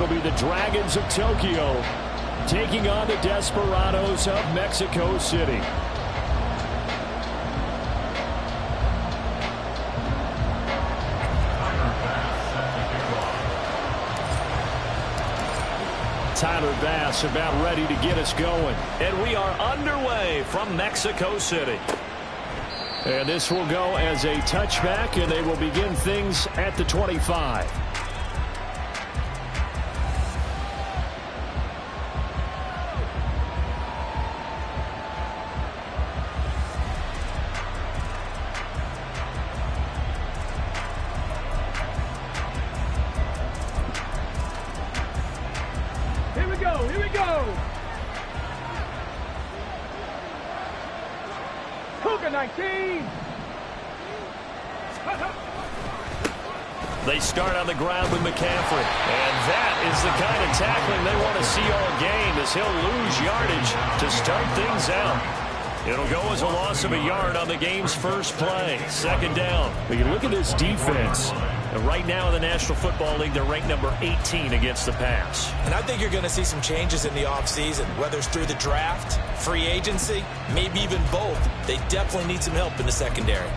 it'll be the Dragons of Tokyo taking on the Desperados of Mexico City. Tyler Bass about ready to get us going. And we are underway from Mexico City. And this will go as a touchback, and they will begin things at the 25. Here we go. Cougar 19. They start on the ground with McCaffrey. And that is the kind of tackling they want to see all game, as he'll lose yardage to start things out. It'll go as a loss of a yard on the game's first play. Second down. But you look at this defense. And right now in the National Football League, they're ranked number 18 against the pass. And I think you're going to see some changes in the offseason, whether it's through the draft, free agency, maybe even both. They definitely need some help in the secondary.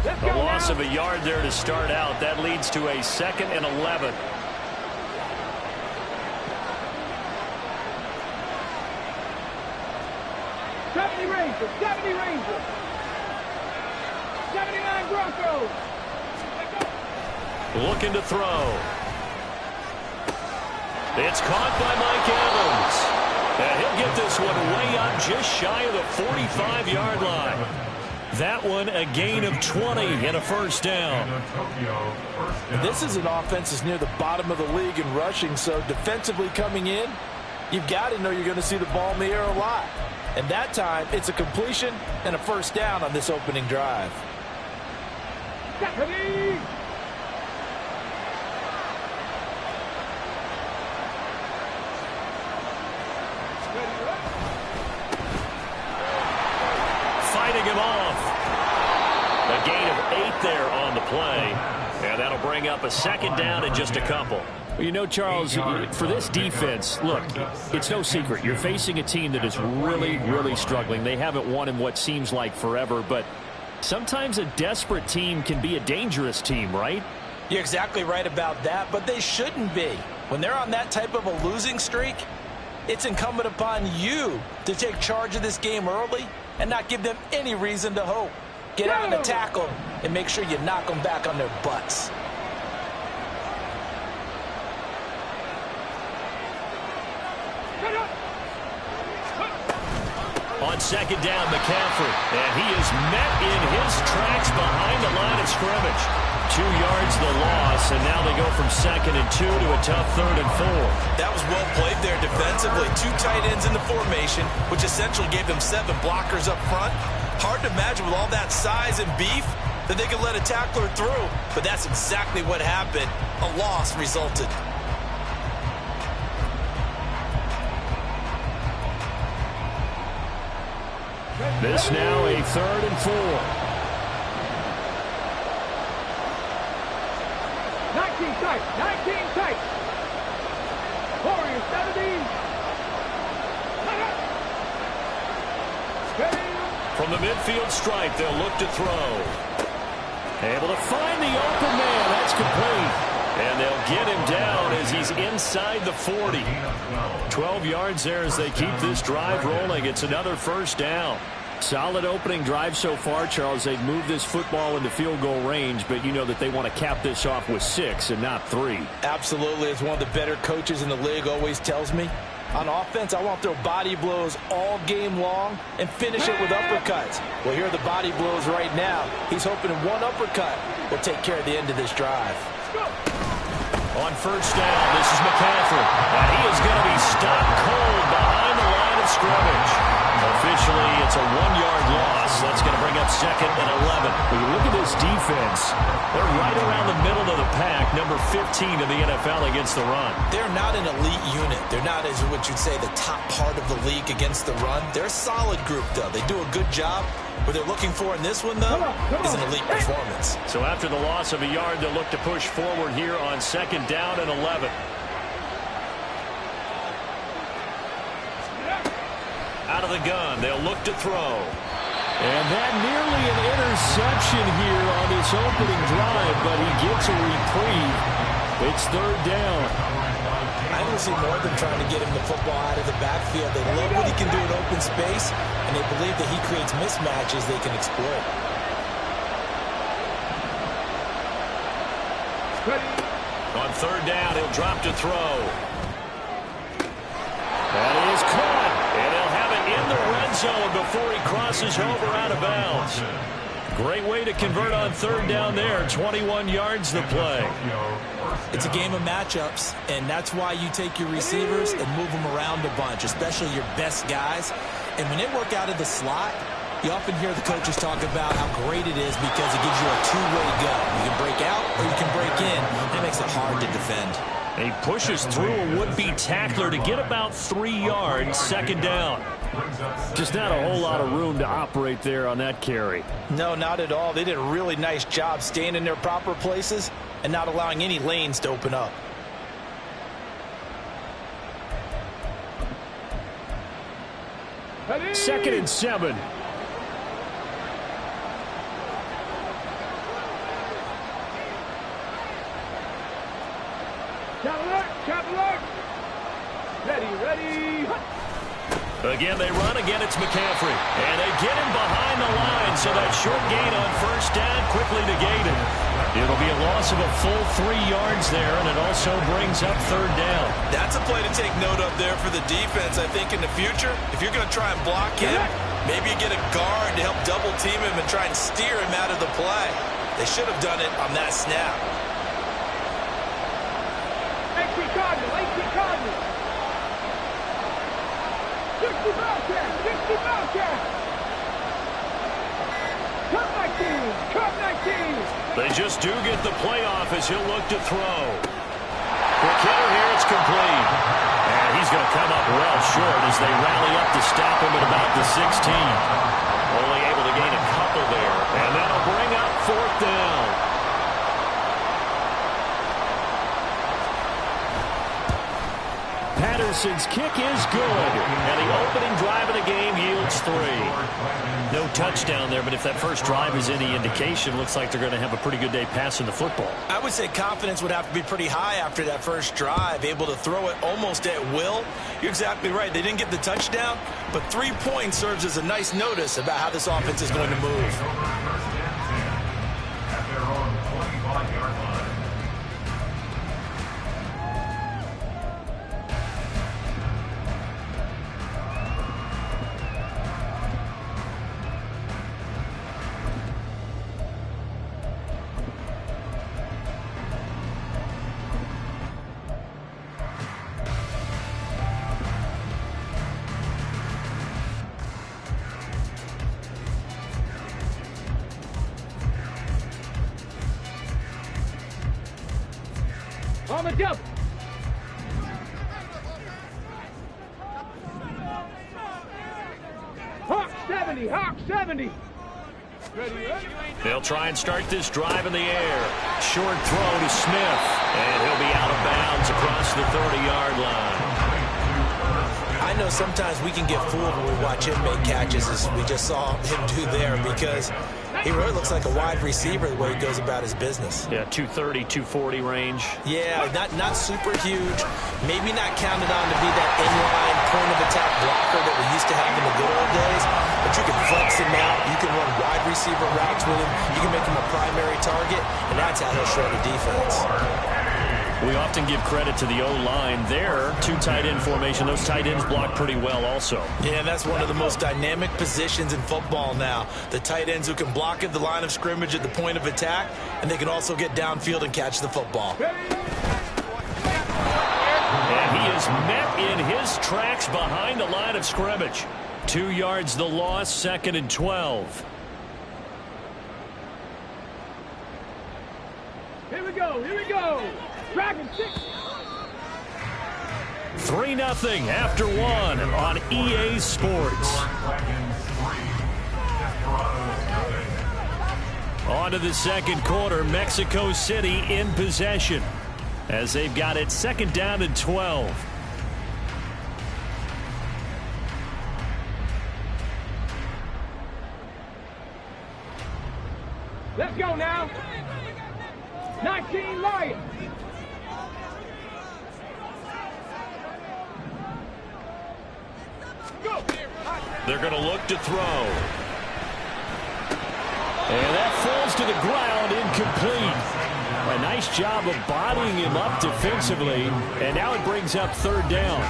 A loss of a yard there to start out. That leads to a 2nd and 11. '70 Rangers. 79 Broncos. Looking to throw. It's caught by Mike Evans. And he'll get this one way up just shy of the 45-yard line. That one a gain of 20 and a first down. This is an offense that's near the bottom of the league in rushing, so defensively coming in, you've got to know you're going to see the ball in the air a lot. And that time, it's a completion and a first down on this opening drive. Fighting him off. A gain of 8 there on the play. And that'll bring up a 2nd down and just a couple. Well, you know, Charles, for this defense, look, it's no secret. You're facing a team that is really, really struggling. They haven't won in what seems like forever, but sometimes a desperate team can be a dangerous team, right? You're exactly right about that, but they shouldn't be. When they're on that type of a losing streak, it's incumbent upon you to take charge of this game early and not give them any reason to hope. Get out and tackle and make sure you knock them back on their butts. On 2nd down, McCaffrey. And he is met in his tracks behind the line of scrimmage. 2 yards the loss, and now they go from 2nd and 2 to a tough 3rd and 4. That was well played there defensively. 2 tight ends in the formation, which essentially gave them 7 blockers up front. Hard to imagine with all that size and beef that they could let a tackler through. But that's exactly what happened. A loss resulted. This now a 3rd and 4. 19 tight. Warriors 70. From the midfield stripe, they'll look to throw. Able to find the open man. That's complete. And they'll get him down as he's inside the 40. 12 yards there as they keep this drive rolling. It's another first down. Solid opening drive so far, Charles. They've moved this football into field goal range, but you know that they want to cap this off with 6 and not 3. Absolutely. As one of the better coaches in the league always tells me, on offense, I want to throw body blows all game long and finish it with uppercuts. Well, here are the body blows right now. He's hoping one uppercut will take care of the end of this drive. On first down, this is McCaffrey. And he is going to be stopped cold behind the line of scrimmage. Officially, it's a 1-yard loss. That's going to bring up 2nd and 11. When you look at this defense, They're right around the middle of the pack, number 15 in the NFL against the run. They're not an elite unit. They're not, as what you'd say, the top part of the league against the run. They're a solid group, though. They do a good job. What they're looking for in this one, though, is an elite performance. So after the loss of a yard, they'll look to push forward here on 2nd down and 11. Out of the gun, they'll look to throw. and that nearly an interception here on this opening drive, but he gets a reprieve. It's 3rd down. I don't see more than trying to get him the football out of the backfield. They love what he can do in open space, and they believe that he creates mismatches they can exploit. On 3rd down, he'll drop to throw. That is caught, and they'll have it in the red zone before he crosses over out of bounds. Great way to convert on 3rd down there. 21 yards the play. It's a game of matchups, and that's why you take your receivers and move them around a bunch, especially your best guys. And when they work out of the slot, you often hear the coaches talk about how great it is because it gives you a two-way go. You can break out or you can break in. That makes it hard to defend. And he pushes through a would-be tackler to get about 3 yards, 2nd down. Just not a whole lot of room to operate there on that carry. No, not at all. They did a really nice job staying in their proper places and not allowing any lanes to open up. Second and 7. Chop alert! Ready! Again, they run. Again, it's McCaffrey. And they get him behind the line, so that short gain on 1st down quickly negated. It'll be a loss of a full 3 yards there, and it also brings up 3rd down. That's a play to take note of there for the defense, I think, in the future. If you're going to try and block him, maybe you get a guard to help double-team him and try and steer him out of the play. They should have done it on that snap. 18 Cardinals. 60 Bobcats. Cut 19. They just do get the playoff as he'll look to throw. Quick hitter here, it's complete. And he's going to come up well short as they rally up to stop him at about the 16. Only able to gain a couple there. And that'll bring up 4th down. Patterson's kick is good. And the opening drive of the game yields 3. No touchdown there, but if that first drive is any indication, looks like they're going to have a pretty good day passing the football. I would say confidence would have to be pretty high after that first drive, able to throw it almost at will. You're exactly right. They didn't get the touchdown, but 3 points serves as a nice notice about how this offense is going to move. On the double. Hawk 70. Ready? They'll try and start this drive in the air. Short throw to Smith. And he'll be out of bounds across the 30-yard line. I know sometimes we can get fooled when we watch him make catches, as we just saw him do there, because he really looks like a wide receiver the way he goes about his business. Yeah, 230, 240 range. Yeah, not super huge. Maybe not counted on to be that inline point-of-attack blocker that we used to have in the good old days, but you can flex him out. You can run wide receiver routes with him. You can make him a primary target, and that's how he'll shred the defense. We often give credit to the O-line there. 2 tight end formation. Those tight ends block pretty well also. Yeah, that's one of the most dynamic positions in football now. The tight ends who can block at the line of scrimmage at the point of attack, and they can also get downfield and catch the football. And he is met in his his tracks behind the line of scrimmage. 2 yards the loss, 2nd and 12. Here we go, here we go. Dragon 6. 3-0 after 1 on EA Sports. On to the second quarter. Mexico City in possession as they've got it 2nd down and 12. Let's go now. 19 Lions. Go. They're going to look to throw. And that falls to the ground, incomplete. A nice job of bodying him up defensively, and now it brings up 3rd down.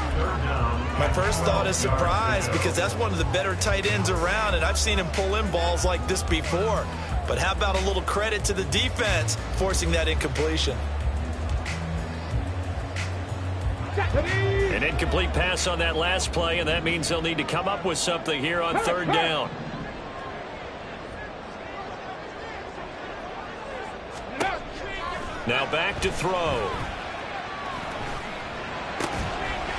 My first thought is surprise, because that's one of the better tight ends around, and I've seen him pull in balls like this before. But how about a little credit to the defense forcing that incompletion? An incomplete pass on that last play, and that means they'll need to come up with something here on 3rd down. Now back to throw.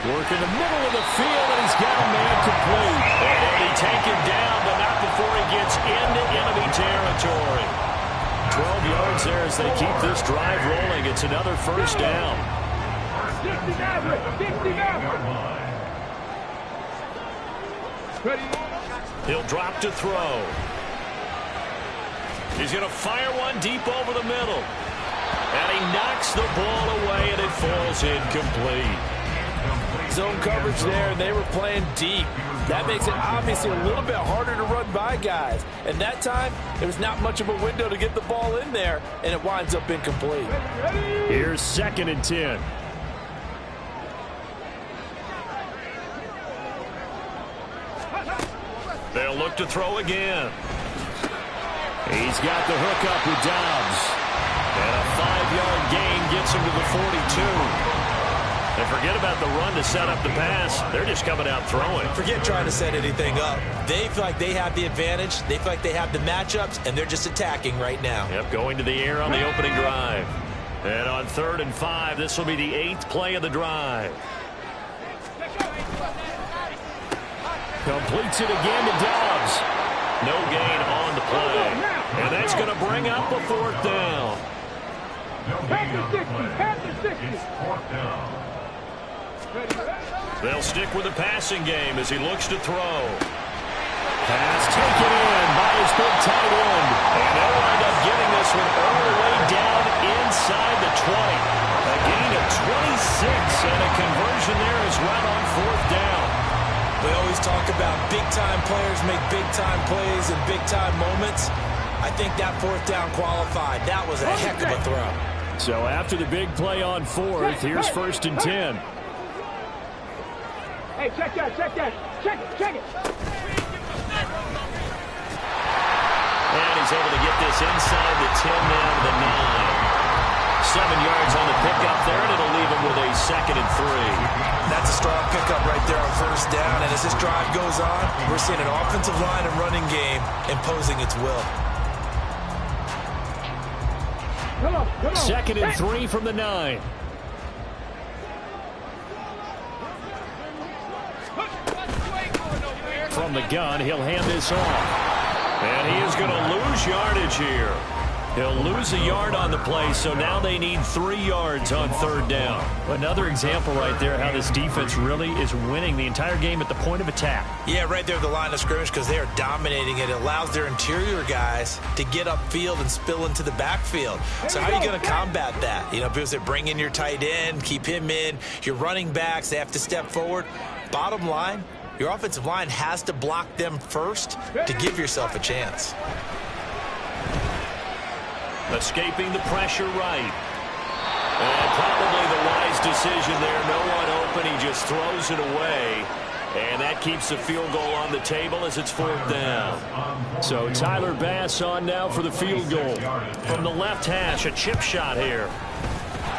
Work in the middle of the field, and he's got a man complete. And he take him down, but not before he gets into enemy territory. 12 yards there as they keep this drive rolling. It's another 1st down. 60 Maverick, 60 Maverick. Ready? He'll drop to throw. He's going to fire one deep over the middle. And he knocks the ball away, and it falls incomplete. Zone coverage there, and they were playing deep. That makes it obviously a little bit harder to run by guys. And that time, there was not much of a window to get the ball in there, and it winds up incomplete. Here's 2nd and 10. They'll look to throw again. He's got the hook up with Dobbs. And a 5-yard gain gets him to the 42. And forget about the run to set up the pass. They're just coming out throwing. Forget trying to set anything up. They feel like they have the advantage. They feel like they have the matchups, and they're just attacking right now. Yep, going to the air on the opening drive. And on 3rd and 5, this will be the 8th play of the drive. Completes it again to Dobbs. No gain on the play. And that's going to bring up a 4th down. Panther 60. They'll stick with the passing game as he looks to throw. Pass taken in by his big tight end. And they'll wind up getting this one all the way down inside the 20. A gain of 26 and a conversion there as well on 4th down. We always talk about big-time players make big-time plays in big-time moments. I think that 4th down qualified. That was a heck of a throw. So after the big play on 4th, here's 1st and 10. Hey, check that, check that. Check it, check it. And he's able to get this inside the 10 down to the 9. 7 yards on the pickup there, and it'll leave him with a 2nd and 3. That's a strong pickup right there on 1st down, and as this drive goes on, we're seeing an offensive line and running game imposing its will. Come on, come on. 2nd and 3 from the 9. From the gun, he'll hand this off. And he is going to lose yardage here. He'll lose a yard on the play, so now they need 3 yards on 3rd down. Another example right there how this defense really is winning the entire game at the point of attack. Yeah, right there at the line of scrimmage because they are dominating it. It allows their interior guys to get upfield and spill into the backfield. So how are you going to combat that? You know, because they bring in your tight end, keep him in. Your running backs, they have to step forward. Bottom line, your offensive line has to block them first to give yourself a chance. Escaping the pressure right. And probably the wise decision there. No one open. He just throws it away. And that keeps the field goal on the table as it's 4th down. So Tyler Bass on now for the field goal. From the left hash, a chip shot here.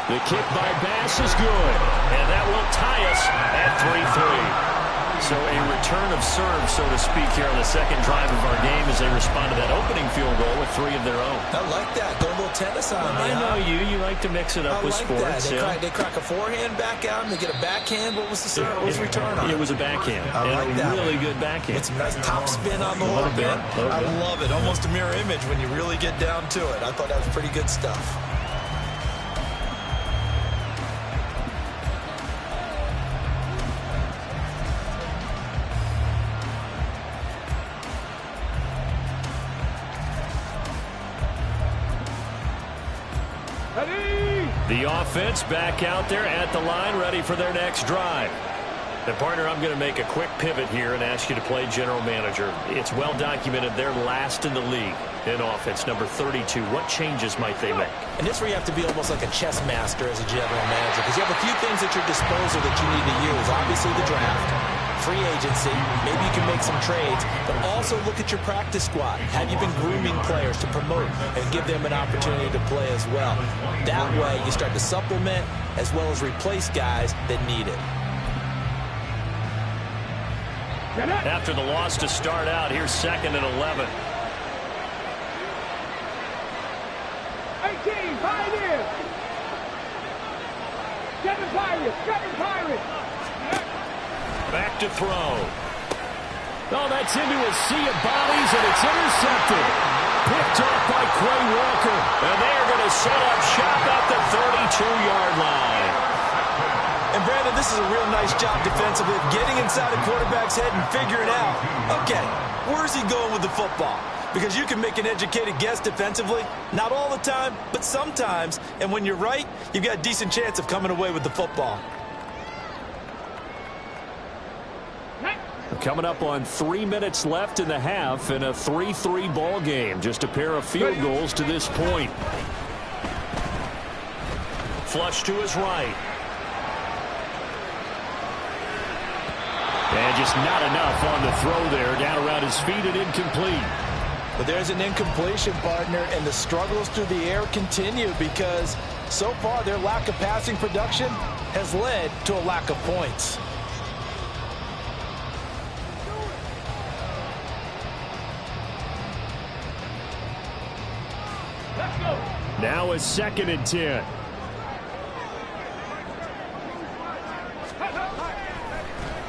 The kick by Bass is good, and that will tie us at 3-3. So a return of serve, so to speak, here on the second drive of our game as they respond to that opening field goal with 3 of their own. I like that. Go a little tennis on me. I know you. You like to mix it up with sports. They crack a forehand back out and they get a backhand. What was the serve? What was the return on? It was a backhand. I like that. Really good backhand. It's a nice top spin on the whole bit. I love it. Almost a mirror image when you really get down to it. I thought that was pretty good stuff. The offense back out there at the line, ready for their next drive. And partner, I'm going to make a quick pivot here and ask you to play general manager. It's well documented they're last in the league in offense, number 32. What changes might they make? And this is where you have to be almost like a chess master as a general manager, because you have a few things at your disposal that you need to use. Obviously the draft, free agency, maybe you can make some trades, but also look at your practice squad. Have you been grooming players to promote and give them an opportunity to play as well? That way you start to supplement as well as replace guys that need it. After the loss to start out, here's 2nd and 11. 18, Pirates! 7 Pirates, 7 Pirates! Back to throw. Oh, that's into a sea of bodies, and it's intercepted. Picked off by Quay Walker. And they're going to set up shop at the 32-yard line. And Brandon, this is a real nice job defensively of getting inside a quarterback's head and figuring out, okay, where's he going with the football? Because you can make an educated guess defensively, not all the time, but sometimes. And when you're right, you've got a decent chance of coming away with the football. Coming up on 3 minutes left in the half in a 3-3 ball game. Just a pair of field goals to this point. Flush to his right. And just not enough on the throw there. Down around his feet and incomplete. But there's an incompletion, partner, and the struggles through the air continue because so far their lack of passing production has led to a lack of points. Now a 2nd and 10.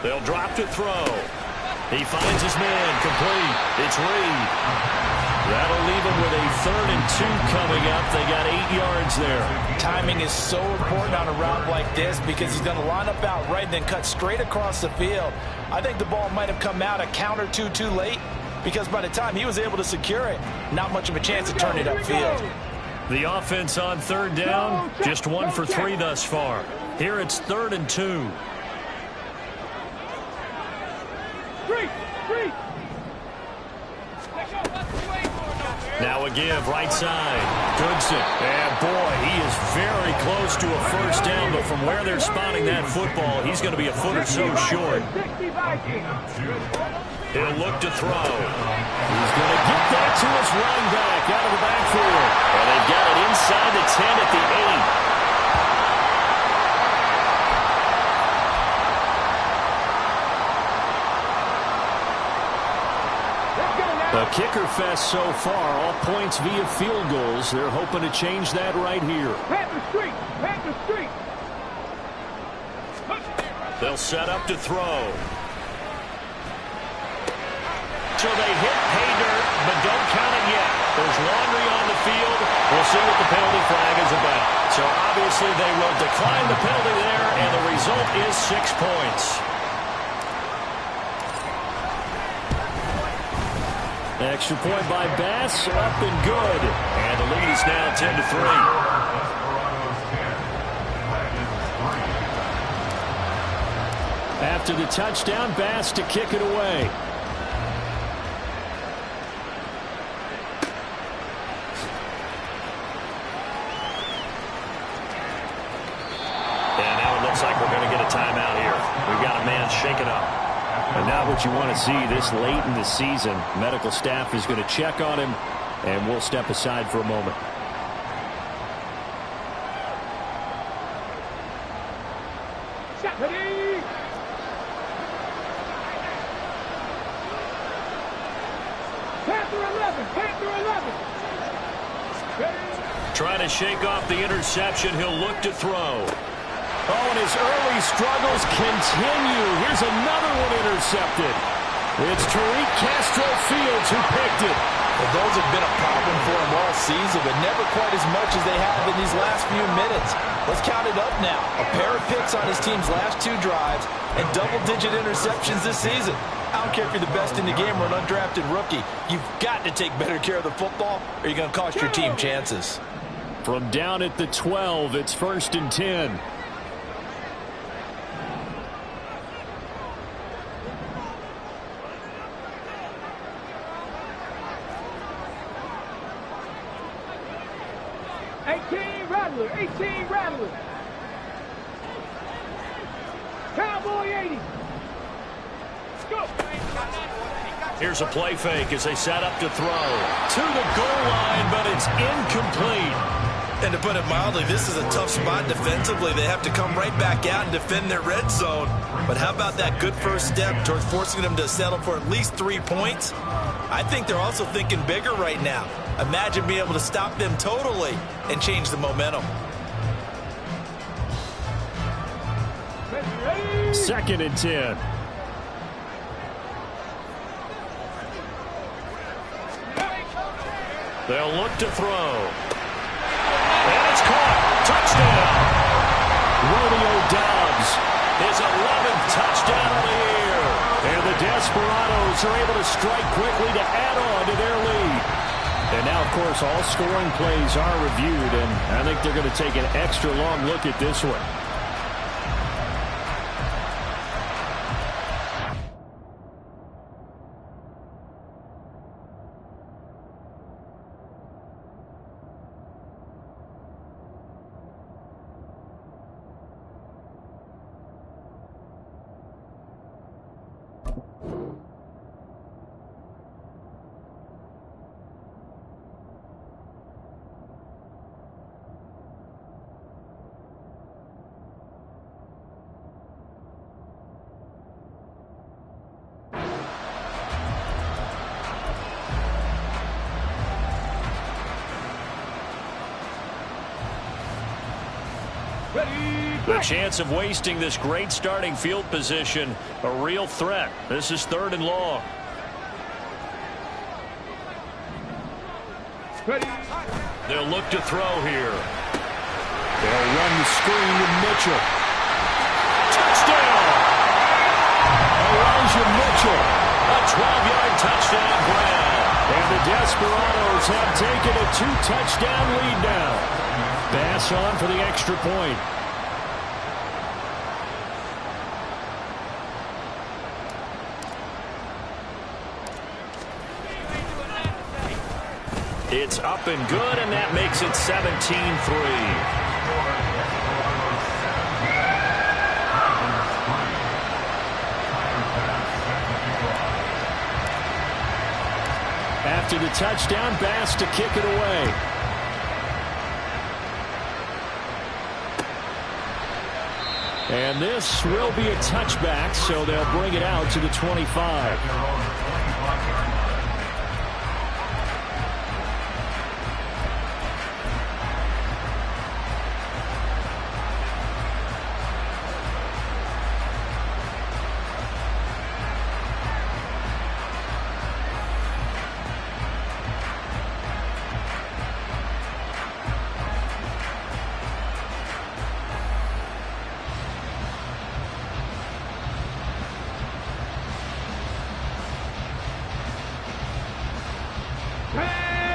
They'll drop to throw. He finds his man, complete. It's Reed. That'll leave him with a 3rd and 2 coming up. They got 8 yards there. Timing is so important on a route like this because he's going to line up out right and then cut straight across the field. I think the ball might have come out a count or two too late because by the time he was able to secure it, not much of a chance to turn it upfield. The offense on 3rd down, just 1 for 3 thus far. Here it's 3rd and 2. Now a give, right side. Goodson. And boy, he is very close to a first down, but from where they're spotting that football, he's going to be a foot or so short. He'll look to throw. He's going to get that to his running back out of the backfield. And they've got it inside the 10 at the 8. The kicker fest so far, all points via field goals. They're hoping to change that right here. Panther Street! Panther Street! They'll set up to throw. So they hit pay dirt, but don't count it yet. There's laundry on the field. We'll see what the penalty flag is about. So obviously they will decline the penalty there, and the result is 6 points. Extra point by Bass, up and good. And the lead is now 10-3. After the touchdown, Bass to kick it away. And now it looks like we're going to get a timeout here. We've got a man shaken up. And not what you want to see this late in the season. Medical staff is going to check on him, and we'll step aside for a moment. Shot. Ready. Panther 11. Panther 11. Ready. Trying to shake off the interception. He'll look to throw. Oh, and his early struggles continue. Here's another one intercepted. It's Tariq Castro-Fields who picked it. Well, those have been a problem for him all season, but never quite as much as they have in these last few minutes. Let's count it up now. A pair of picks on his team's last 2 drives and double-digit interceptions this season. I don't care if you're the best in the game or an undrafted rookie. You've got to take better care of the football or you're going to cost your team chances. From down at the 12, it's 1st and 10. Rattler. 18 Rattler. Cowboy 80. Go. Here's a play fake as they set up to throw. To the goal line, but it's incomplete. And to put it mildly, this is a tough spot defensively. They have to come right back out and defend their red zone. But how about that good first step towards forcing them to settle for at least 3 points? I think they're also thinking bigger right now. Imagine being able to stop them totally and change the momentum. 2nd and 10. They'll look to throw. And it's caught. Touchdown. Romeo Doubs. His 11th touchdown of the year. And the Desperados are able to strike quickly to add on to their lead. And now, of course, all scoring plays are reviewed, and I think they're going to take an extra long look at this one. The chance of wasting this great starting field position, a real threat. This is 3rd and long. Ready. They'll look to throw here. They'll run the screen with Mitchell. Touchdown! Elijah Mitchell. A 12-yard touchdown grab. And the Desperados have taken a 2-touchdown lead now. Bass on for the extra point. It's up and good, and that makes it 17-3. After the touchdown, Bass to kick it away. And this will be a touchback, so they'll bring it out to the 25.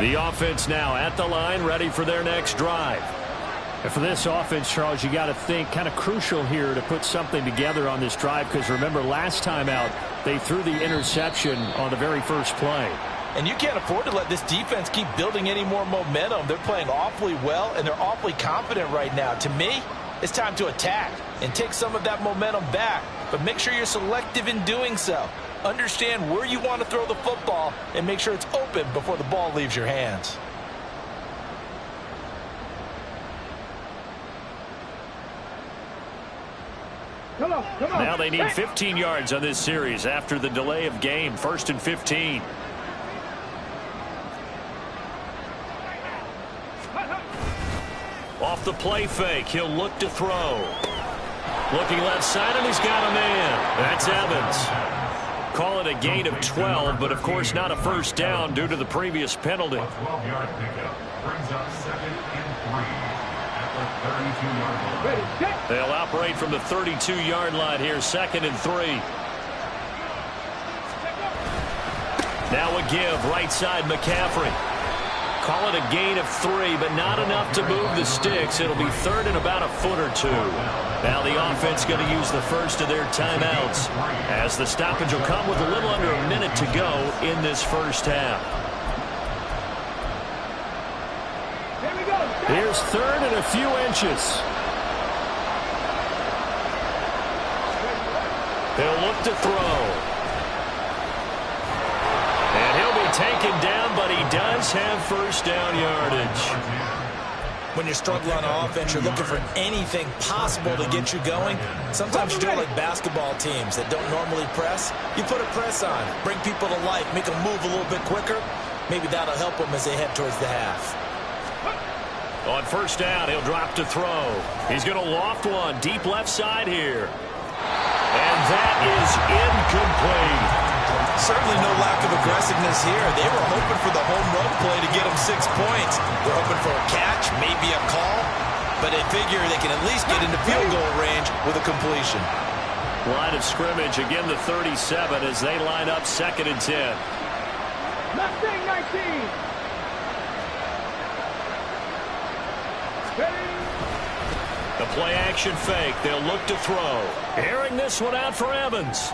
The offense now at the line, ready for their next drive. And for this offense, Charles, you got to think kind of crucial here to put something together on this drive, because remember last time out they threw the interception on the very first play. And you can't afford to let this defense keep building any more momentum. They're playing awfully well, and they're awfully confident right now. To me, it's time to attack and take some of that momentum back, but make sure you're selective in doing so. Understand where you want to throw the football and make sure it's open before the ball leaves your hands. Come on. Now they need 15 yards on this series after the delay of game. 1st and 15. Off the play fake, he'll look to throw. Looking left side, and he's got a man. That's Evans. Call it a gain of 12, but of course not a first down due to the previous penalty. 12-yard pickup brings up 2nd and 3 at the 32-yard line. They'll operate from the 32-yard line here, 2nd and 3. Now a give, right side McCaffrey. Call it a gain of 3, but not enough to move the sticks. It'll be 3rd and about a foot or 2. Now the offense going to use the first of their timeouts, as the stoppage will come with a little under a minute to go in this first half. Here we go. Here's 3rd and a few inches. They'll look to throw. And he'll be taken down, but he does have first down yardage. When you struggle on offense, you're looking for anything possible to get you going. Sometimes you do it like basketball teams that don't normally press. You put a press on, bring people to life, make them move a little bit quicker. Maybe that'll help them as they head towards the half. On first down, he'll drop to throw. He's going to loft one deep left side here. And that is incomplete. Certainly no lack of aggressiveness here. They were hoping for the home run play to get them 6 points. They're hoping for a catch, maybe a call, but they figure they can at least get into field goal range with a completion. Line of scrimmage, again the 37 as they line up 2nd and 10. Mustang 19. The play action fake. They'll look to throw. Airing this one out for Evans.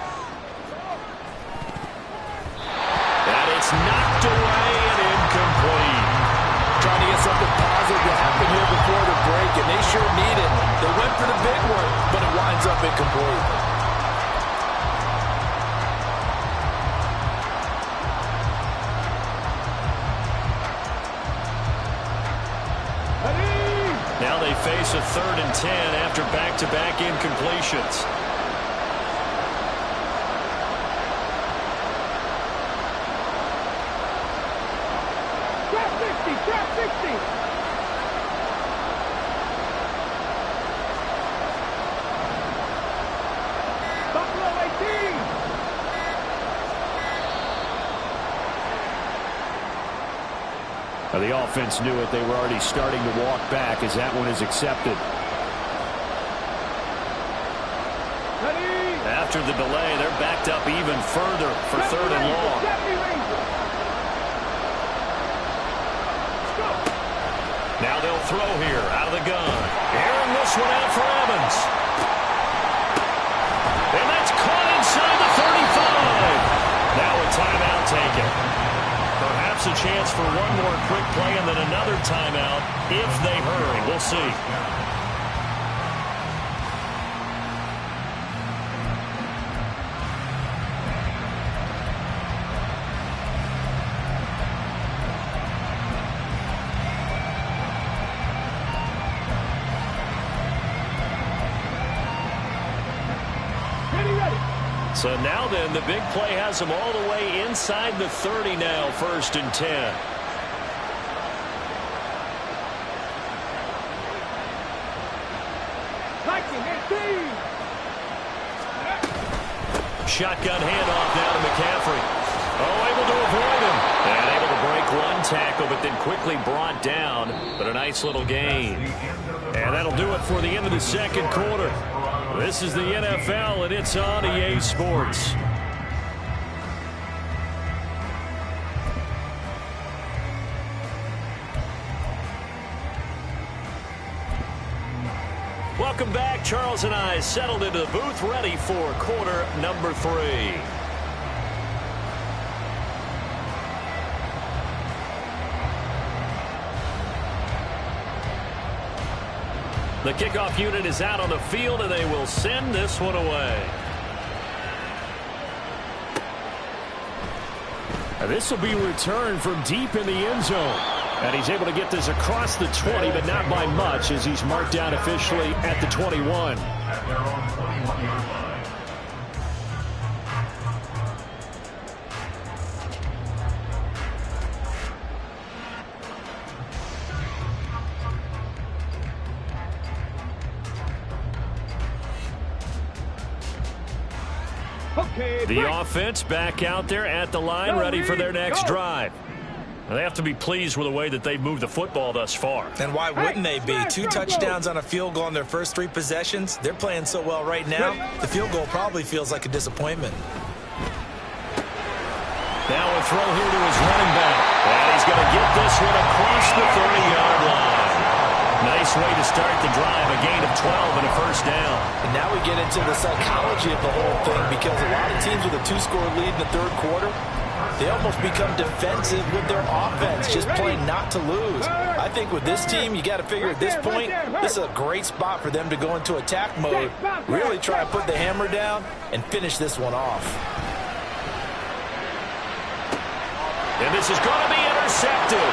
And it's knocked away and incomplete. Trying to get something positive to happen here before the break, and they sure need it. They went for the big one, but it winds up incomplete. Now they face a 3rd and 10 after back-to-back incompletions. Trap 60. Buffalo 18. The offense knew it. They were already starting to walk back as that one is accepted. After the delay, they're backed up even further for 3rd and long. Now they'll throw here out of the gun. Airing this one out for Evans. And that's caught inside the 35. Now a timeout taken. Perhaps a chance for one more quick play and then another timeout if they hurry. We'll see. So now then, the big play has them all the way inside the 30 now, 1st and 10. Shotgun handoff now to McCaffrey. Oh, able to avoid him. And able to break one tackle, but then quickly brought down. But a nice little gain. And that'll do it for the end of the 2nd quarter. This is the NFL, and it's on EA Sports. Welcome back. Charles and I settled into the booth, ready for quarter number 3. The kickoff unit is out on the field, and they will send this one away. And this will be returned from deep in the end zone. And he's able to get this across the 20, but not by much, as he's marked down officially at the 21. at their own 21-yard line. The offense back out there at the line, ready for their next drive. They have to be pleased with the way that they've moved the football thus far. And why wouldn't they be? 2 touchdowns on a field goal in their first 3 possessions. They're playing so well right now, the field goal probably feels like a disappointment. Now a throw here to his running back. And he's going to get this one across the 30-yard line. Nice way to start the drive, a gain of 12 and a first down. And now we get into the psychology of the whole thing, because a lot of teams with a 2-score lead in the third quarter, they almost become defensive with their offense, just playing not to lose. I think with this team, you got to figure at this point, this is a great spot for them to go into attack mode, really try to put the hammer down and finish this one off. And this is going to be intercepted.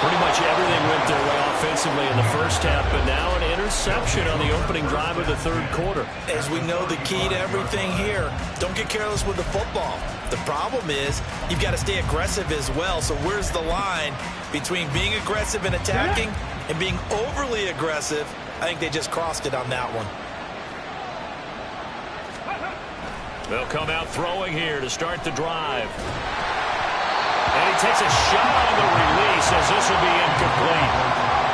Pretty much everything went their way offensively in the first half, but now an interception on the opening drive of the third quarter. As we know, the key to everything here, don't get careless with the football. The problem is you've got to stay aggressive as well. So where's the line between being aggressive and attacking and being overly aggressive? I think they just crossed it on that one. They'll come out throwing here to start the drive. And he takes a shot on the release as this will be incomplete.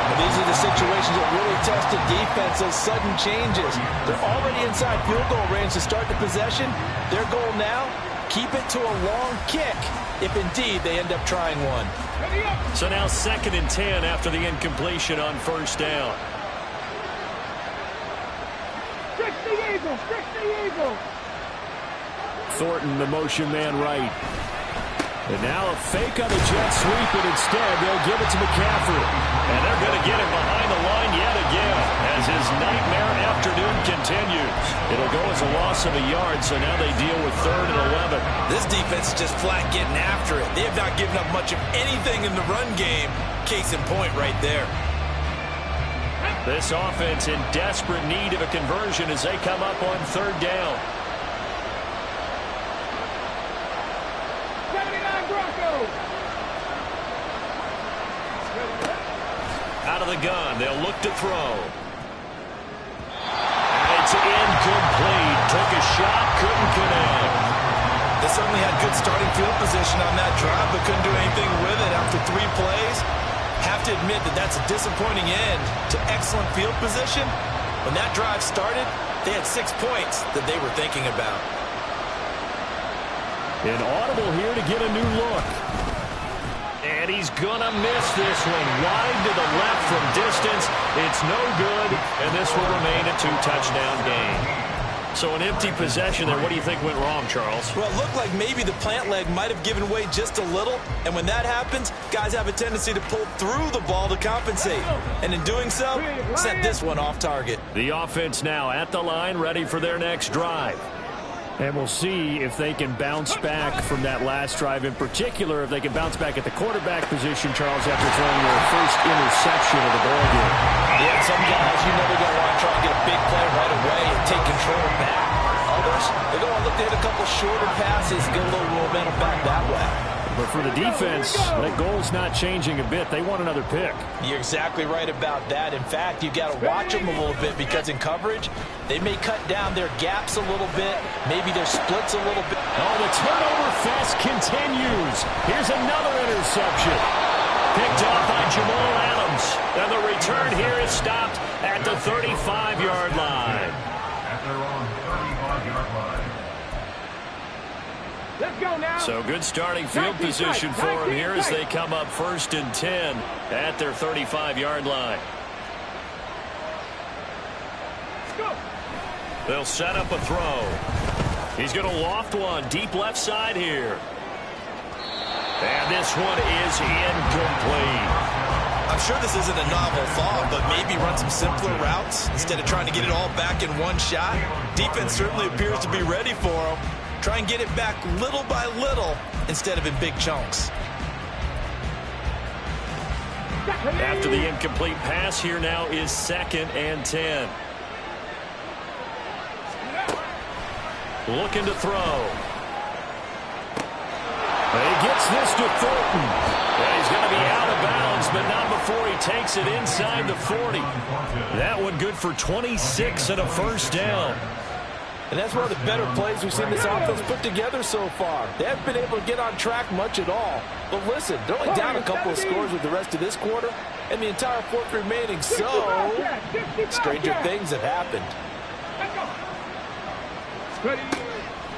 And these are the situations that really test the defense, those sudden changes. They're already inside field goal range to start the possession. Their goal now, keep it to a long kick, if indeed they end up trying one. So now 2nd and 10 after the incompletion on first down. Fix the Eagle! Fix the Eagle! Thornton, the motion man right. And now a fake on the jet sweep, and instead they'll give it to McCaffrey. And they're going to get him behind the line yet again as his nightmare afternoon continues. It'll go as a loss of a yard, so now they deal with 3rd and 11. This defense is just flat getting after it. They have not given up much of anything in the run game. Case in point right there. This offense in desperate need of a conversion as they come up on 3rd down. Out of the gun, they'll look to throw. And it's incomplete. Took a shot, couldn't connect. They certainly had good starting field position on that drive, but couldn't do anything with it after 3 plays. Have to admit that that's a disappointing end to excellent field position. When that drive started, they had 6 points that they were thinking about. An audible here to get a new look. And he's going to miss this one. Wide to the left from distance. It's no good, and this will remain a 2-touchdown game. So an empty possession there. What do you think went wrong, Charles? Well, it looked like maybe the plant leg might have given way just a little, and when that happens, guys have a tendency to pull through the ball to compensate. And in doing so, set this one off target. The offense now at the line, ready for their next drive. And we'll see if they can bounce back from that last drive, in particular, if they can bounce back at the quarterback position, Charles, after throwing their first interception of the ball game. Yeah, some guys, you know, they're going to want to try and get a big play right away and take control back. Others, they're going to look to hit a couple shorter passes, get a little momentum back that way. But for the defense, that goal's not changing a bit. They want another pick. You're exactly right about that. In fact, you've got to watch them a little bit, because in coverage, they may cut down their gaps a little bit, maybe their splits a little bit. Oh, the turnover fest continues. Here's another interception. Picked off by Jamal Adams. And the return here is stopped at the 35-yard line. At their own 35-yard line. Let's go now. So good starting field position for them here as they come up 1st and 10 at their 35-yard line. They'll set up a throw. He's going to loft one deep left side here. And this one is incomplete. I'm sure this isn't a novel thought, but maybe run some simpler routes instead of trying to get it all back in one shot. Defense certainly appears to be ready for them. Try and get it back little by little instead of in big chunks. After the incomplete pass, here now is 2nd and 10. Looking to throw. He gets this to Thornton. And he's going to be out of bounds, but not before he takes it inside the 40. That one good for 26 and a first down. And that's one of the better plays we've seen this offense put together so far. They haven't been able to get on track much at all. But listen, they're only down a couple of scores with the rest of this quarter and the entire fourth remaining. So, stranger things have happened.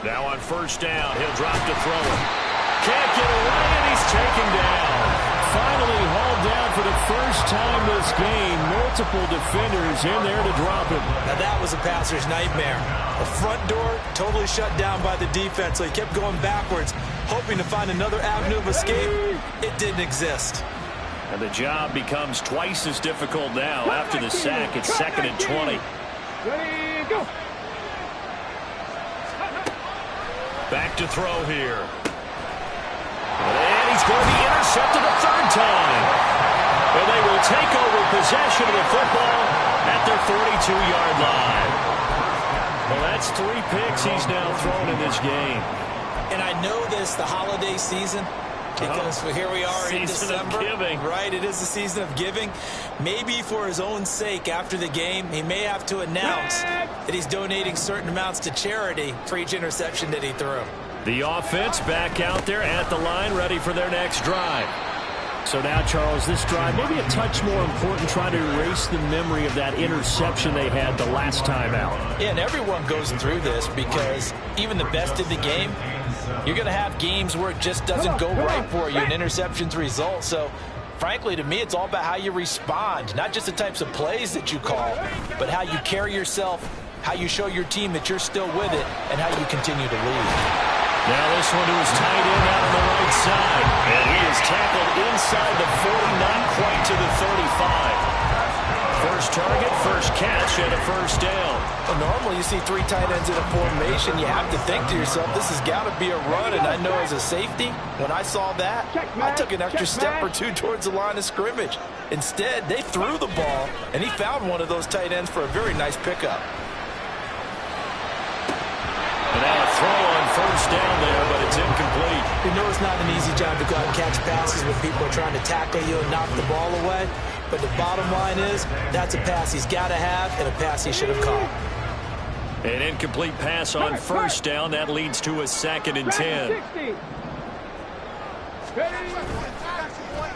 Now on first down, he'll drop to throw it. Can't get away, and he's taken down. Finally hauled down for the first time this game. Multiple defenders in there to drop him. Now that was a passer's nightmare. The front door totally shut down by the defense, so he kept going backwards, hoping to find another avenue of escape. It didn't exist. And the job becomes twice as difficult now. After the sack, it's 2nd and 20. Ready, go. Back to throw here. And he's going to be intercepted a third time. And they will take over possession of the football at their 42-yard line. Well, that's 3 picks he's now thrown in this game. And I know this, the holiday season, because here we are in December. Season of giving. Right, it is the season of giving. Maybe for his own sake after the game, he may have to announce that he's donating certain amounts to charity for each interception that he threw. The offense back out there at the line, ready for their next drive. So now, Charles, this drive maybe a touch more important, trying to erase the memory of that interception they had the last time out. Yeah, and everyone goes through this because even the best of the game, you're going to have games where it just doesn't go right for you, and interceptions result. So, frankly, to me, it's all about how you respond, not just the types of plays that you call, but how you carry yourself, how you show your team that you're still with it, and how you continue to lead. Now this one to his tight end out on the right side. And he is tackled inside the 40, not quite to the 35. First target, first catch, and a first down. Well, normally you see 3 tight ends in a formation. You have to think to yourself, this has got to be a run. And I know as a safety, when I saw that, I took an extra step or 2 towards the line of scrimmage. Instead, they threw the ball, and he found one of those tight ends for a very nice pickup. And now a throw on first down there, but it's incomplete. You know it's not an easy job to go out and catch passes when people are trying to tackle you and knock the ball away. But the bottom line is, that's a pass he's got to have and a pass he should have caught. An incomplete pass on first down. That leads to a 2nd and 10.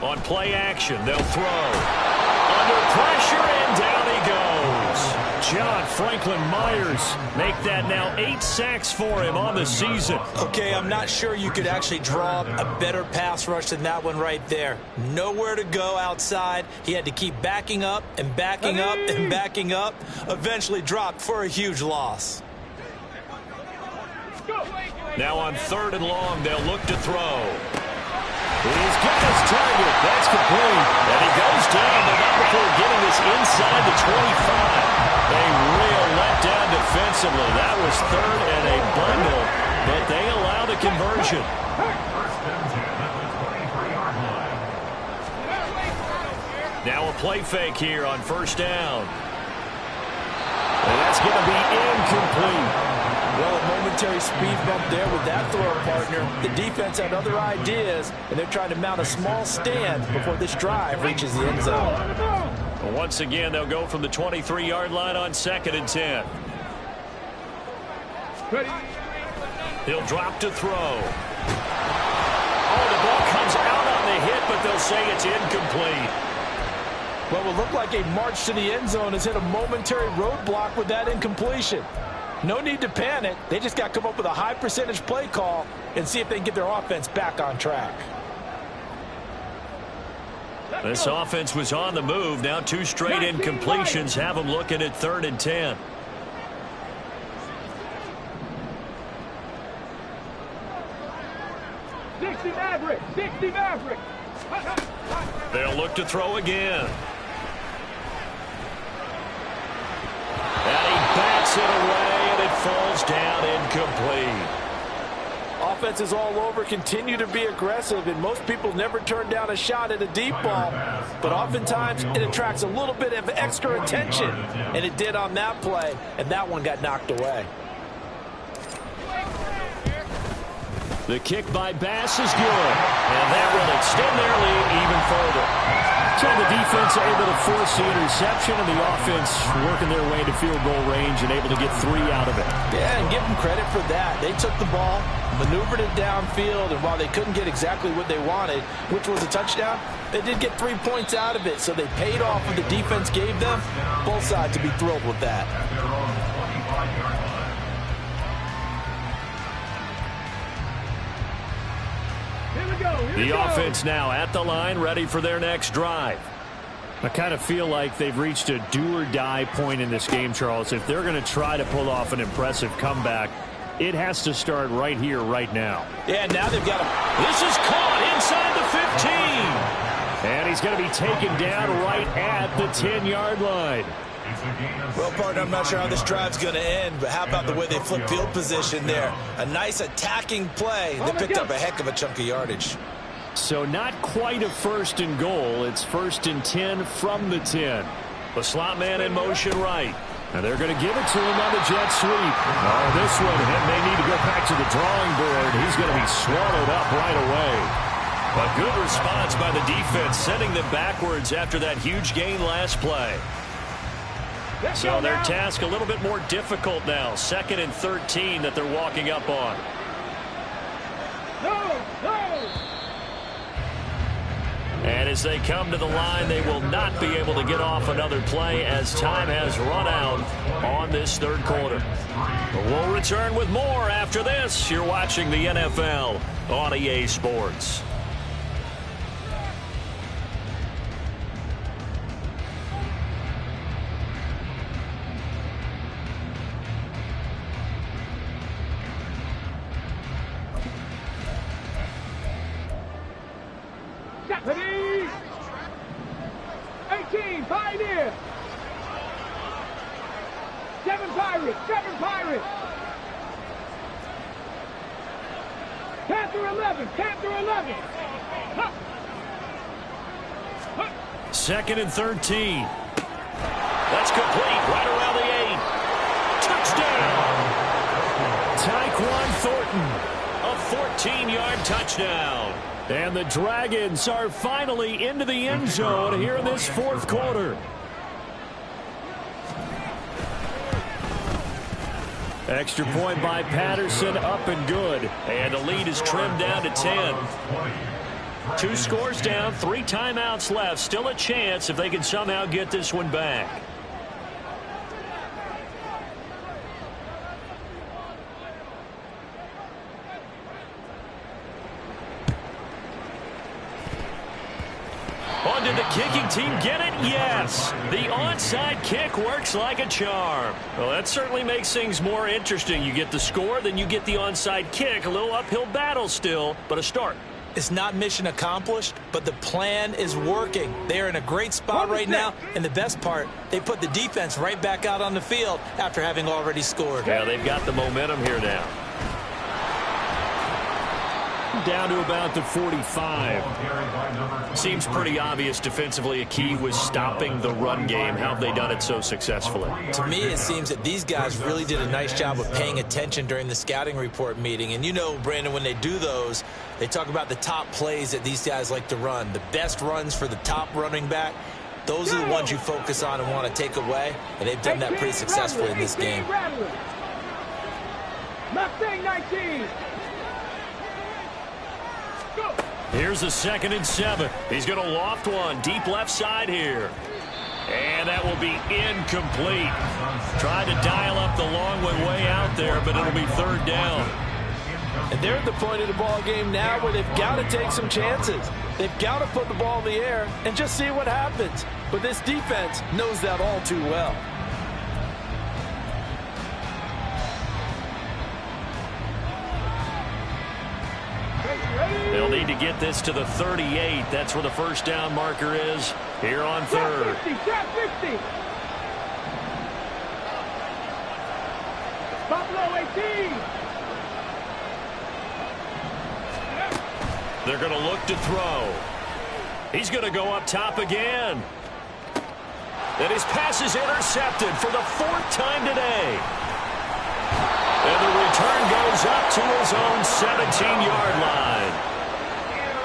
On play action, they'll throw. Under pressure, and down he goes. John Franklin Myers make that now 8 sacks for him on the season. Okay, I'm not sure you could actually draw a better pass rush than that one right there. Nowhere to go outside. He had to keep backing up and backing up and backing up. Eventually dropped for a huge loss. Now on 3rd and long, they'll look to throw. He's got his target. That's complete. And he goes down, but not before getting this inside the 25. A real letdown defensively. That was 3rd and a bundle, but they allow the conversion. Now a play fake here on first down. And that's going to be incomplete. Well, a momentary speed bump there with that throw partner. The defense had other ideas, and they're trying to mount a small stand before this drive reaches the end zone. Once again, they'll go from the 23-yard line on 2nd and 10. He'll drop to throw. Oh, the ball comes out on the hit, but they'll say it's incomplete. What will look like a march to the end zone has hit a momentary roadblock with that incompletion. No need to panic. They just got to come up with a high percentage play call and see if they can get their offense back on track. This offense was on the move. Now 2 straight incompletions have them looking at 3rd and 10. Dixie Maverick. They'll look to throw again. And he bats it away, and it falls down incomplete. offense is all over, continue to be aggressive, and most people never turn down a shot at a deep ball. But oftentimes, it attracts a little bit of extra attention, and it did on that play, and that one got knocked away. The kick by Bass is good, and that will extend their lead even further. So the defense able to force the interception, and the offense working their way to field goal range and able to get 3 out of it. Yeah, and give them credit for that. They took the ball, maneuvered it downfield, and while they couldn't get exactly what they wanted, which was a touchdown, they did get 3 points out of it, so they paid off what the defense gave them. Both sides to be thrilled with that. The offense now at the line, ready for their next drive. I kind of feel like they've reached a do-or-die point in this game, Charles. If they're going to try to pull off an impressive comeback, it has to start right here, right now. Yeah, now they've got This is caught inside the 15. And he's going to be taken down right at the 10-yard line. Well, partner, I'm not sure how this drive's going to end, but how about the way they flip field position there? A nice attacking play. They picked up a heck of a chunk of yardage. So not quite a 1st and goal. It's 1st and 10 from the 10. The slot man in motion right. And they're going to give it to him on the jet sweep. Oh, this one, and they need to go back to the drawing board. He's going to be swallowed up right away. A good response by the defense, sending them backwards after that huge gain last play. So their task a little bit more difficult now. 2nd and 13 that they're walking up on. And as they come to the line, they will not be able to get off another play as time has run out on this 3rd quarter. But we'll return with more after this. You're watching the NFL on EA Sports. Japanese! 18, Pioneer! 7 Pirates, 7 Pirates! Panther 11, Panther 11! Huh. Huh. 2nd and 13. That's complete right around the 8. Touchdown! Tyquan Thornton, a 14-yard touchdown. And the Dragons are finally into the end zone here in this 4th quarter. Extra point by Patterson, up and good. And the lead is trimmed down to 10. 2 scores down, 3 timeouts left. Still a chance if they can somehow get this one back. Did the kicking team get it? Yes. The onside kick works like a charm. Well, that certainly makes things more interesting. You get the score, then you get the onside kick. A little uphill battle still, but a start. It's not mission accomplished, but the plan is working. They are in a great spot right now, and the best part, they put the defense right back out on the field after having already scored. Yeah, they've got the momentum here now. Down to about the 45. Seems pretty obvious defensively a key was stopping the run game. How have they done it so successfully? To me, it seems that these guys really did a nice job of paying attention during the scouting report meeting. And you know, Brandon, when they do those, they talk about the top plays that these guys like to run. The best runs for the top running back. Those are the ones you focus on and want to take away. And they've done that pretty successfully in this game. Mustang 19. Here's a 2nd and 7. He's going to loft one deep left side here. And that will be incomplete. Tried to dial up the long one way out there, but it'll be 3rd down. And they're at the point of the ball game now where they've got to take some chances. They've got to put the ball in the air and just see what happens. But this defense knows that all too well. They'll need to get this to the 38. That's where the 1st down marker is here on 3rd. Trap 50. Buffalo 18. They're going to look to throw. He's going to go up top again. And his pass is intercepted for the 4th time today. And the return goes up to his own 17-yard line.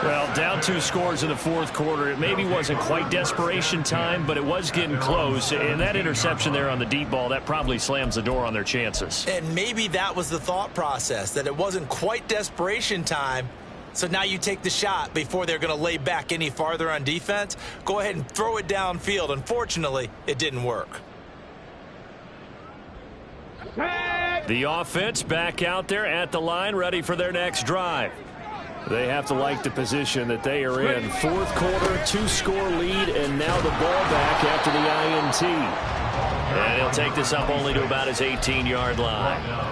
Well, down 2 scores in the 4th quarter. It maybe wasn't quite desperation time, but it was getting close. And that interception there on the deep ball, that probably slams the door on their chances. And maybe that was the thought process, that it wasn't quite desperation time. So now you take the shot before they're going to lay back any farther on defense. Go ahead and throw it downfield. Unfortunately, it didn't work. The offense back out there at the line, ready for their next drive. They have to like the position that they are in. 4th quarter, 2-score lead, and now the ball back after the INT. And he'll take this up only to about his 18-yard line.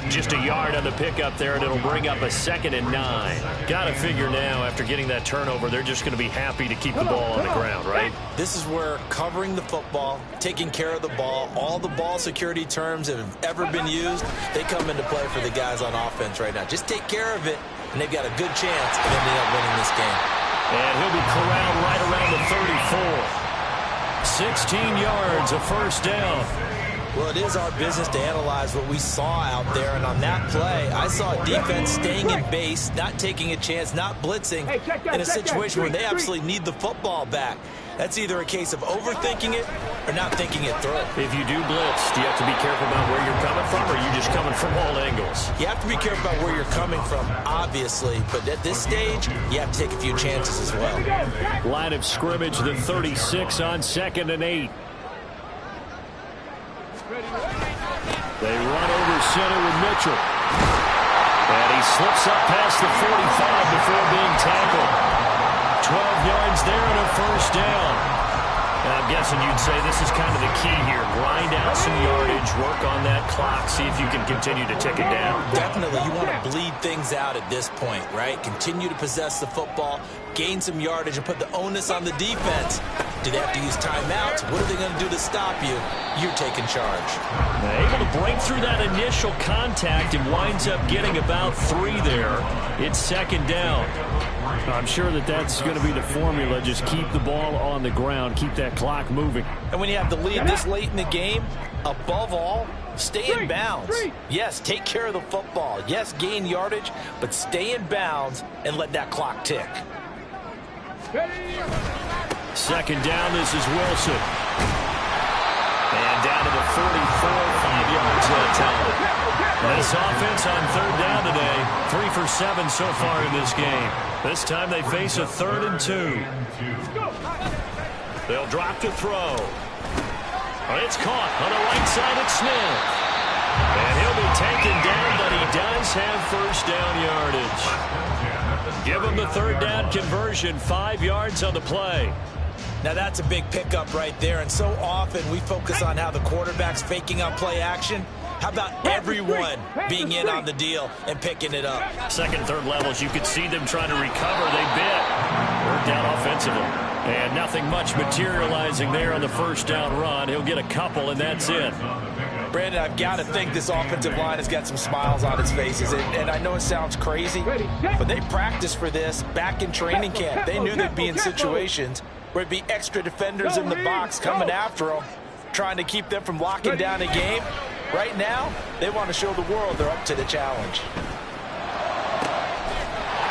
Just a yard on the pickup there, and it'll bring up a 2nd and 9. Got to figure now, after getting that turnover, they're just going to be happy to keep the ball on the ground, right? This is where covering the football, taking care of the ball, all the ball security terms that have ever been used, they come into play for the guys on offense right now. Just take care of it, and they've got a good chance of ending up winning this game. And he'll be corralled right around the 34. 16 yards, a 1st down. Well, it is our business to analyze what we saw out there, and on that play, I saw a defense staying in base, not taking a chance, not blitzing, in a situation where they absolutely need the football back. That's either a case of overthinking it or not thinking it through. If you do blitz, do you have to be careful about where you're coming from, or are you just coming from all angles? You have to be careful about where you're coming from, obviously, but at this stage, you have to take a few chances as well. Line of scrimmage, the 36 on 2nd and 8. They run over center with Mitchell. And he slips up past the 45 before being tackled. 12 yards there and a 1st down. And I'm guessing you'd say this is kind of the key here. Grind out some yardage, work on that clock, see if you can continue to tick it down. Definitely, you want to bleed things out at this point, right? Continue to possess the football, gain some yardage, and put the onus on the defense. Do they have to use timeouts? What are they going to do to stop you? You're taking charge. Able to break through that initial contact and winds up getting about 3 there. It's 2nd down. I'm sure that's going to be the formula. Just keep the ball on the ground. Keep that clock moving. And when you have the lead this late in the game, above all, stay in bounds. Yes, take care of the football. Yes, gain yardage, but stay in bounds and let that clock tick. 2nd down, this is Wilson. And down to the 44, 5 yards total. This offense on 3rd down today, 3 for 7 so far in this game. This time they face a 3rd and 2. They'll drop to throw. It's caught on the right side at Smith. And he'll be taken down, but he does have 1st down yardage. Give him the 3rd down conversion, 5 yards on the play. Now that's a big pickup right there, and so often we focus on how the quarterback's faking up play action. How about everyone being in on the deal and picking it up? 2nd, 3rd levels, you could see them trying to recover. They bit. Worked out offensively. And nothing much materializing there on the 1st down run. He'll get a couple, and that's it. Brandon, I've got to think this offensive line has got some smiles on its faces. And I know it sounds crazy, but they practiced for this back in training camp. They knew they'd be in situations where it'd be extra defenders in the box coming after them, trying to keep them from locking down a game. Right now, they want to show the world they're up to the challenge.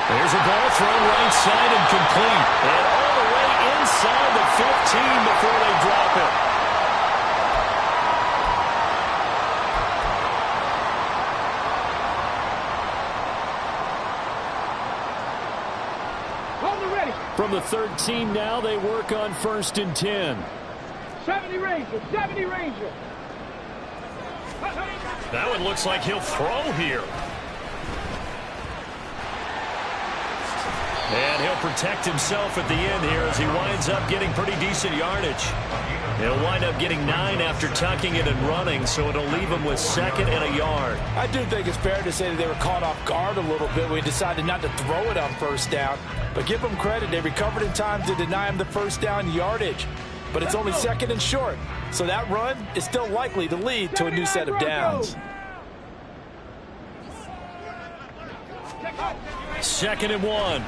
There's a ball thrown right side and complete. And all the way inside the 15 before they drop it. From the 13 now, they work on 1st and 10. 70 Ranger, 70 Ranger. That one looks like he'll throw here. And he'll protect himself at the end here as he winds up getting pretty decent yardage. He'll wind up getting 9 after tucking it and running, so it'll leave him with 2nd and a yard. I do think it's fair to say that they were caught off guard a little bit when he decided not to throw it on 1st down. But give them credit, they recovered in time to deny him the 1st down yardage. But it's only 2nd and short, so that run is still likely to lead to a new set of downs. 2nd and 1.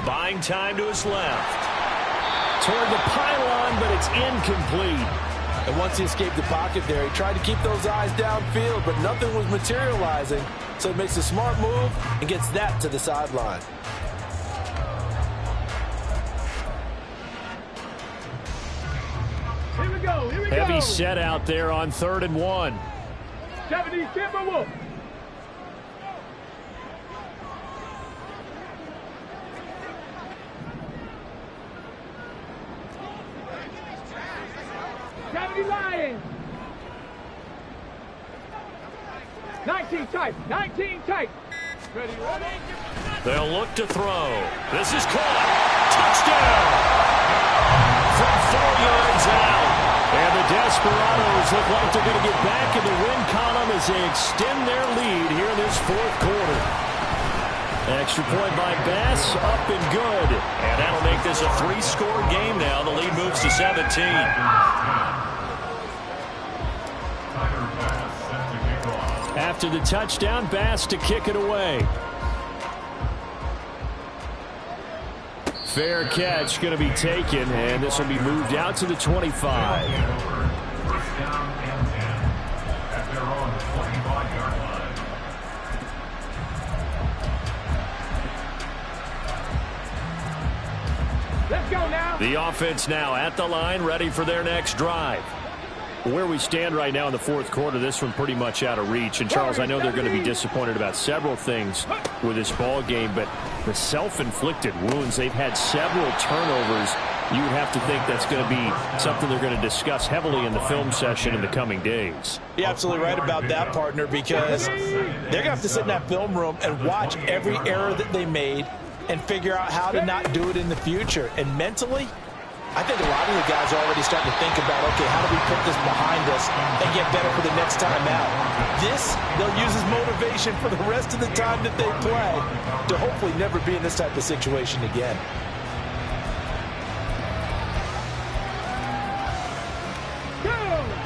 Buying time to his left. Toward the pylon, but it's incomplete. And once he escaped the pocket there, he tried to keep those eyes downfield, but nothing was materializing. So he makes a smart move and gets that to the sideline. Here we go. Here we go. Heavy set out there on 3rd and 1. 70 Timberwolves. Lions. 19 tight. 19 tight. Ready, ready. They'll look to throw. This is caught. Touchdown. From 4 yards out. And the Desperados look like they're going to get back in the win column as they extend their lead here in this 4th quarter. Extra point by Bass, up and good. And that'll make this a 3-score game now. The lead moves to 17. After the touchdown, Bass to kick it away. Fair catch going to be taken, and this will be moved out to the 25. First down and 10 at their own 25-yard line. Let's go now. The offense now at the line, ready for their next drive. Where we stand right now in the 4th quarter, this one pretty much out of reach. And, Charles, I know they're going to be disappointed about several things with this ball game, but the self-inflicted wounds, they've had several turnovers. You have to think that's going to be something they're going to discuss heavily in the film session in the coming days. You're absolutely right about that, partner, because they're going to have to sit in that film room and watch every error that they made and figure out how to not do it in the future. And mentally, I think a lot of the guys are already starting to think about, okay, how do we put this behind us and get better for the next time out? This, they'll use as motivation for the rest of the time that they play to hopefully never be in this type of situation again.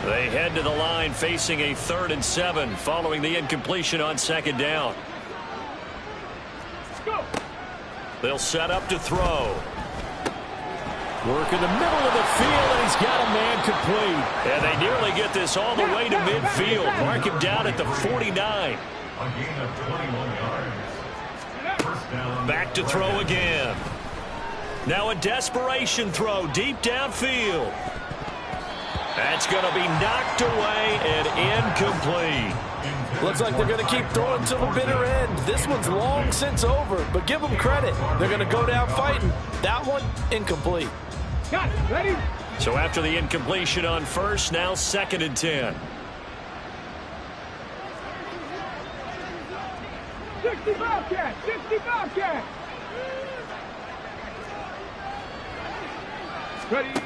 They head to the line facing a 3rd and 7 following the incompletion on 2nd down. They'll set up to throw. Work in the middle of the field, and he's got a man complete. And they nearly get this all the way to midfield. Mark him down at the 49. A gain of 21 yards. First down. Back to throw again. Now a desperation throw deep downfield. That's going to be knocked away and incomplete. Looks like they're going to keep throwing to the bitter end. This one's long since over, but give them credit. They're going to go down fighting. That one, incomplete. Got it. Ready? So after the incompletion on 1st, now 2nd and 10. 60 Bobcat. 60 Bobcat. Ready?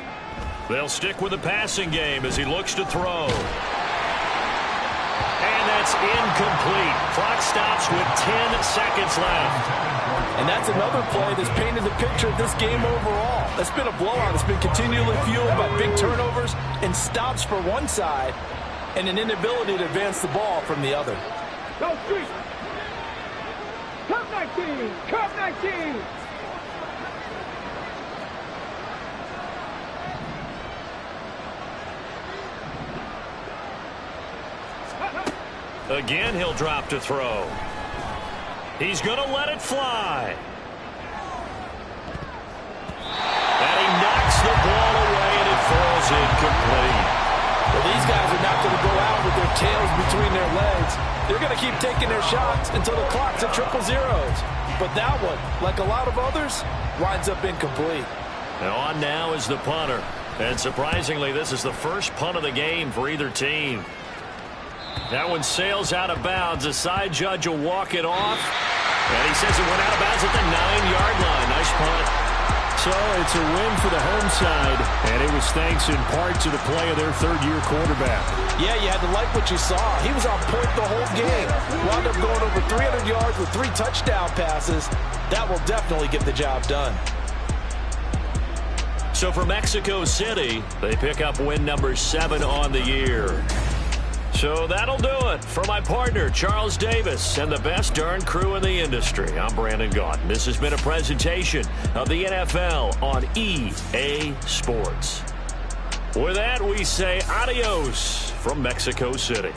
They'll stick with the passing game as he looks to throw. And that's incomplete. Clock stops with 10 seconds left. And that's another play that's painted the picture of this game overall. It's been a blowout. It's been continually fueled by big turnovers and stops for one side and an inability to advance the ball from the other. Go street. Curve 19. Curve 19. Again, he'll drop to throw. He's going to let it fly. And he knocks the ball away, and it falls incomplete. Well, these guys are not going to go out with their tails between their legs. They're going to keep taking their shots until the clock's at 000. But that one, like a lot of others, winds up incomplete. And on now is the punter. And surprisingly, this is the first punt of the game for either team. That one sails out of bounds. The side judge will walk it off. And he says it went out of bounds at the 9-yard line. Nice punt. So it's a win for the home side, and it was thanks in part to the play of their 3rd-year quarterback. Yeah, you had to like what you saw. He was on point the whole game. Wound up going over 300 yards with 3 touchdown passes. That will definitely get the job done. So for Mexico City, they pick up win number 7 on the year. So that'll do it for my partner, Charles Davis, and the best darn crew in the industry. I'm Brandon Gaudin. This has been a presentation of the NFL on EA Sports. With that, we say adios from Mexico City.